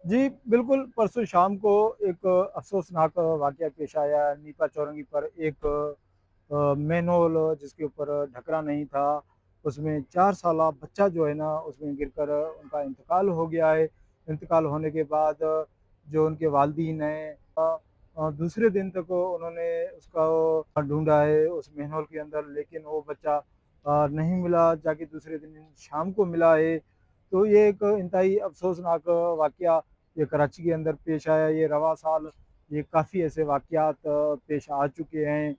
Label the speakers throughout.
Speaker 1: जी, बिल्कुल, परसों शाम को एक अफ़सोसनाक वाक़या पेश आया नीपा चौरंगी पर एक मैनहोल जिसके ऊपर ढकना नहीं था, उसमें 4 साला बच्चा जो है ना, उसमें गिरकर उनका इंतकाल हो गया है। इंतकाल होने के बाद जो उनके वालिदीन हैं दूसरे दिन तक उन्होंने उसको ढूँढा है उस मैनहोल के अंदर, लेकिन वो बच्चा नहीं मिला, जाके दूसरे दिन शाम को मिला है। तो ये एक इंतहाई अफ़सोसनाक वाक़या ये कराची के अंदर पेश आया। ये रवां साल ये काफ़ी ऐसे वाक़यात पेश आ चुके हैं।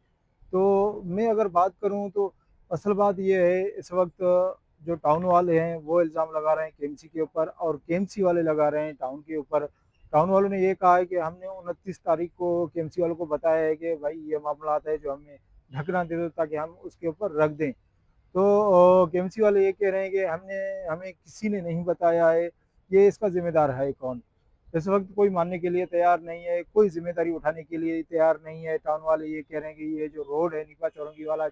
Speaker 1: तो मैं अगर बात करूँ तो असल बात ये है, इस वक़्त जो टाउन वाले हैं वो इल्ज़ाम लगा रहे हैं केएमसी के ऊपर और केएमसी वाले लगा रहे हैं टाउन के ऊपर। टाउन वालों ने ये कहा है कि हमने 29 तारीख को केएमसी वालों को बताया है कि भाई ये मामलात है जो हमें ढकना दे दो ताकि हम उसके ऊपर रख दें। तो केएमसी वाले ये कह रहे हैं कि हमें किसी ने नहीं बताया है, ये इसका ज़िम्मेदार है कौन? इस वक़्त कोई मानने के लिए तैयार नहीं है, कोई ज़िम्मेदारी उठाने के लिए तैयार नहीं है। टाउन वाले ये कह रहे हैं कि ये जो रोड है नीपा चौरंगी वाला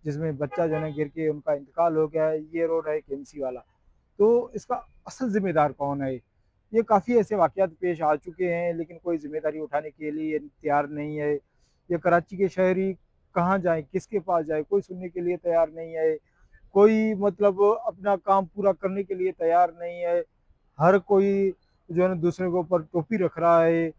Speaker 1: जिसमें बच्चा जो है ना गिर के उनका इंतकाल हो गया है, ये रोड है केएमसी वाला। तो इसका असल ज़िम्मेदार कौन है? ये काफ़ी ऐसे वाक़यात पेश आ चुके हैं, लेकिन कोई ज़िम्मेदारी उठाने के लिए तैयार नहीं है। ये कराची के शहरी कहाँ जाएँ, किसके पास जाएँ? कोई सुनने के लिए तैयार नहीं है। कोई मतलब अपना काम पूरा करने के लिए तैयार नहीं है। हर कोई जो है ना दूसरे के ऊपर टोपी रख रहा है।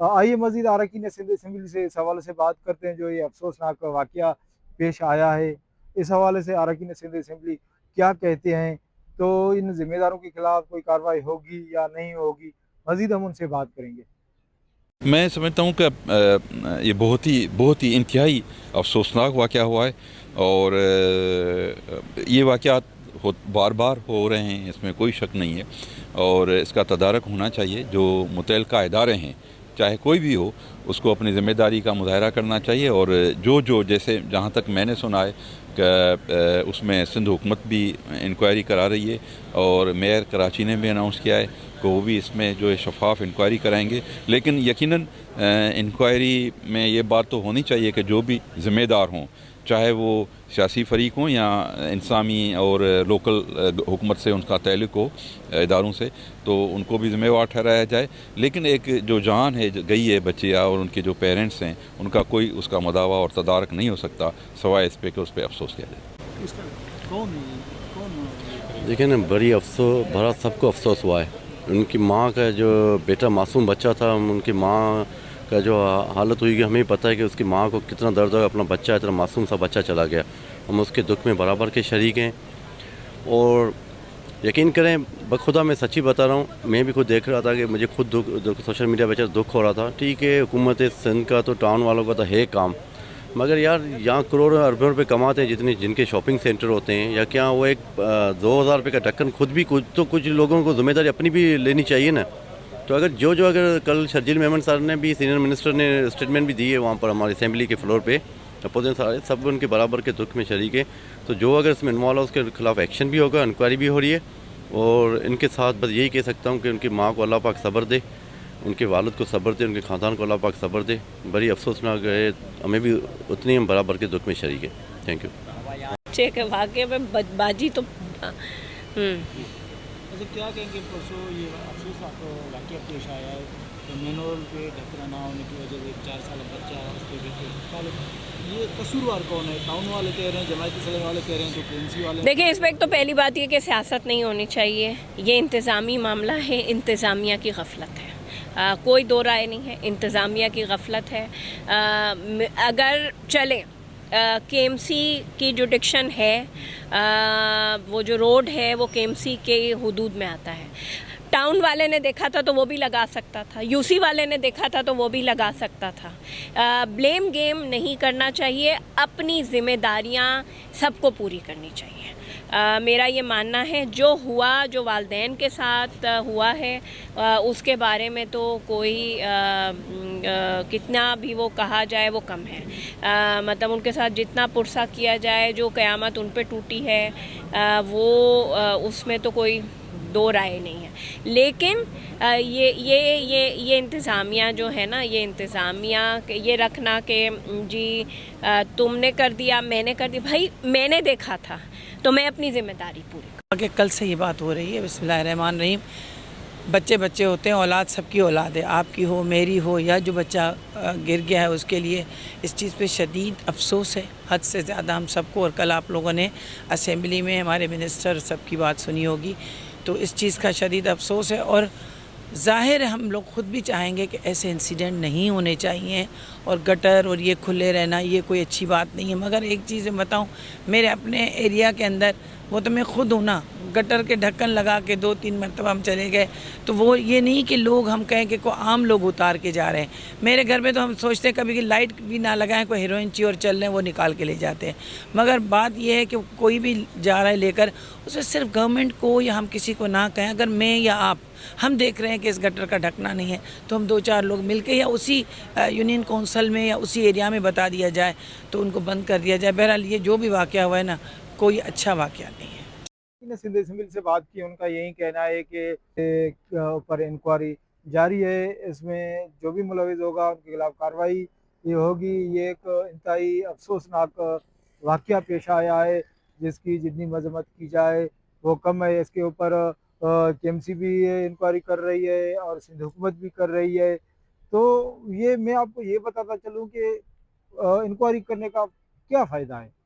Speaker 1: आइए मज़ीद अरकान सिंध असेंबली से इस हवाले से बात करते हैं जो ये अफ़सोसनाक वाक़या पेश आया है। इस हवाले से अरकान सिंध असेंबली क्या कहते हैं? तो इन ज़िम्मेदारों के खिलाफ़ कोई कार्रवाई होगी या नहीं होगी? मज़ीद हम उनसे बात करेंगे।
Speaker 2: मैं समझता हूँ कि ये बहुत ही इंतहाई अफसोसनाक वाक़या हुआ है और ये वाक़यात बार बार हो रहे हैं, इसमें कोई शक नहीं है और इसका तदारक होना चाहिए। जो मुतल्लिक़ा इदारे हैं, चाहे कोई भी हो, उसको अपनी ज़िम्मेदारी का मुज़ाहरा करना चाहिए और जो जैसे जहाँ तक मैंने सुना है कि उसमें सिंध हुकूमत भी इंक्वायरी करा रही है और मेयर कराची ने भी अनाउंस किया है कि वो भी इसमें जो है शफाफ इंक्वायरी कराएंगे। लेकिन यकीनन इंक्वायरी में ये बात तो होनी चाहिए कि जो भी ज़िम्मेदार हों, चाहे वो सियासी फ़रीक हों या इंसामी और लोकल हुकूमत से उनका ताल्लुक़ हो इदारों से, तो उनको भी ज़िम्मेवार ठहराया जाए। लेकिन एक जो जान है गई है बच्चिया और उनके जो पेरेंट्स हैं, उनका कोई उसका मदावा और तदारक नहीं हो सकता सवाए इस पे कि उस पर अफसोस किया जाए।
Speaker 3: देखिए ना, बड़ा सबको अफसोस हुआ है। उनकी माँ का जो बेटा मासूम बच्चा था, उनकी माँ का जो हालत हुई कि हमें पता है कि उसकी माँ को कितना दर्द है, अपना बच्चा इतना मासूम सा बच्चा चला गया। हम उसके दुख में बराबर के शरीक हैं और यकीन करें बखुदा मैं सच्ची बता रहा हूँ, मैं भी खुद देख रहा था कि मुझे खुद दुख सोशल मीडिया पे दुख हो रहा था। ठीक है, हुकूमत सिंध का तो टाउन वालों का तो है काम, मगर यार यहाँ करोड़ों अरबों रुपये कमाते हैं जिनके शॉपिंग सेंटर होते हैं, या क्या वो एक 2000 रुपये का ढक्कन खुद भी कुछ लोगों को जिम्मेदारी अपनी भी लेनी चाहिए ना। तो अगर कल शर्जील मेमन सर ने भी, सीनियर मिनिस्टर ने स्टेटमेंट भी दी है वहाँ पर हमारी असेंबली के फ्लोर पे, अपोजिशन सारे सब उनके बराबर के दुख में शरीक है। तो जो अगर इसमें इन्वॉल्व है उसके खिलाफ एक्शन भी होगा, इंक्वायरी भी हो रही है और इनके साथ बस यही कह सकता हूँ कि उनकी माँ को अल्लाह पाक सब्र दे, उनके वालिद को सब्र दे, उनके ख़ानदान को अल्लाह पाक सब्र दे। बड़ी अफसोसनाक है, हमें भी उतनी हम बराबर के दुख में शरीक है। Thank you.
Speaker 4: बच्चे के वाक़े में बाजी तो
Speaker 1: अच्छा, क्या कहेंगे? परसों ये अफसोसनाक वाक़या पेश आया है, तो मैनहोल पे ढकना ना होने की वजह से 4 साल बच्चा उस पे गिर, ये कसूरवार कौन है? टाउन वाले कह रहे हैं, जमायत इस्लामी वाले कह रहे हैं, तो केएमसी वाले।
Speaker 4: देखिए, इस पर तो पहली बात ये कि सियासत नहीं होनी चाहिए। ये इंतज़ामी मामला है, इंतज़ामिया की गफलत है। कोई दो राय नहीं है, इंतज़ामिया की गफलत है। अगर चले केएमसी की जो डिक्शन है, वो जो रोड है वो केएमसी के हुदूद में आता है। टाउन वाले ने देखा था तो वो भी लगा सकता था, यूसी वाले ने देखा था तो वो भी लगा सकता था। ब्लेम गेम नहीं करना चाहिए, अपनी जिम्मेदारियां सबको पूरी करनी चाहिए। मेरा ये मानना है जो हुआ, जो वालदैन के साथ हुआ है, उसके बारे में तो कोई कितना भी वो कहा जाए वो कम है। मतलब उनके साथ जितना पुरसा किया जाए, जो क़यामत उन पे टूटी है, वो उसमें तो कोई दो राय नहीं है। लेकिन ये इंतज़ामिया जो है ना, ये इंतज़ामिया ये रखना कि जी तुमने कर दिया, मैंने कर दिया, भाई मैंने देखा था तो मैं अपनी ज़िम्मेदारी पूरी।
Speaker 5: आगे कल से ये बात हो रही है। बिस्मिल्लाहिर्रहमानिर्रहीम। بچے بچے ہوتے ہیں، اولاد سب کی اولاد ہے، آپ کی ہو میری ہو یا جو بچہ گر گیا ہے اس کے لیے اس چیز پہ شدید افسوس ہے، حد سے زیادہ ہم سب کو. اور کل آپ لوگوں نے اسمبلی میں ہمارے منسٹر سب کی بات سنی ہوگی، تو اس چیز کا شدید افسوس ہے. اور ظاہر ہے ہم لوگ خود بھی چاہیں گے کہ ایسے انسیڈنٹ نہیں ہونے چاہیے، اور گٹر اور یہ کھلے رہنا یہ کوئی اچھی بات نہیں ہے. مگر ایک چیز میں بتاؤں، میرے اپنے ایریا کے اندر وہ تو میں خود ہوں نا، گٹر کے ڈھکن لگا کے 2-3 مرتبہ ہم چلے گئے، تو وہ یہ نہیں کہ لوگ ہم کہیں کہ کوئی عام لوگ اتار کے جا رہے ہیں. میرے گھر میں تو ہم سوچتے ہیں کبھی کہ لائٹ بھی نہ لگائیں، کوئی ہیروئن چی اور چل رہے ہیں وہ نکال کے لے جاتے ہیں. مگر بات یہ ہے کہ کوئی بھی جا رہا ہے لے کر، اسے صرف گورنمنٹ کو یا ہم کسی کو نہ کہیں. اگر میں یا آپ ہم دیکھ رہے ہیں کہ اس گٹر کا ڈھکنا نہیں ہے، تو ہم 2-4 لوگ مل کے یا اسی یونین کونسل میں یا اسی ایریا میں بتا دیا جائے تو ان کو بند کر دیا جائے. بہرحال یہ جو بھی واقعہ ہوا ہے نا، کوئی اچھا واقعہ نہیں ہے.
Speaker 1: نے سندھ اسمبلی سے بات کی، ان کا یہی کہنا ہے کہ اوپر انکوائری جاری ہے، اس میں جو بھی ملوث ہوگا ان کے خلاف کارروائی یہ ہوگی. یہ ایک انتہائی افسوسناک واقعہ پیش آیا ہے جس کی جتنی مذمت کی جائے وہ کم ہے. اس کے اوپر کے ایم سی بھی انکوائری کر رہی ہے اور سندھ حکومت بھی کر رہی ہے. تو یہ میں آپ کو یہ بتاتا چلوں کہ انکوائری کرنے کا کیا فائدہ ہے.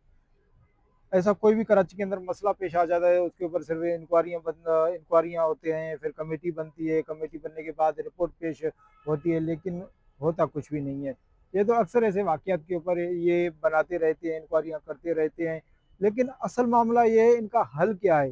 Speaker 1: ایسا کوئی بھی کراچی کے اندر مسئلہ پیش آ جاتا ہے، اس کے اوپر صرف انکوائریاں ہوتے ہیں، پھر کمیٹی بنتی ہے، کمیٹی بننے کے بعد رپورٹ پیش ہوتی ہے، لیکن ہوتا کچھ بھی نہیں ہے. یہ تو اکثر ایسے واقعات کے اوپر یہ بناتے رہتے ہیں، انکوائریاں کرتے رہتے ہیں، لیکن اصل معاملہ یہ ہے ان کا حل کیا ہے.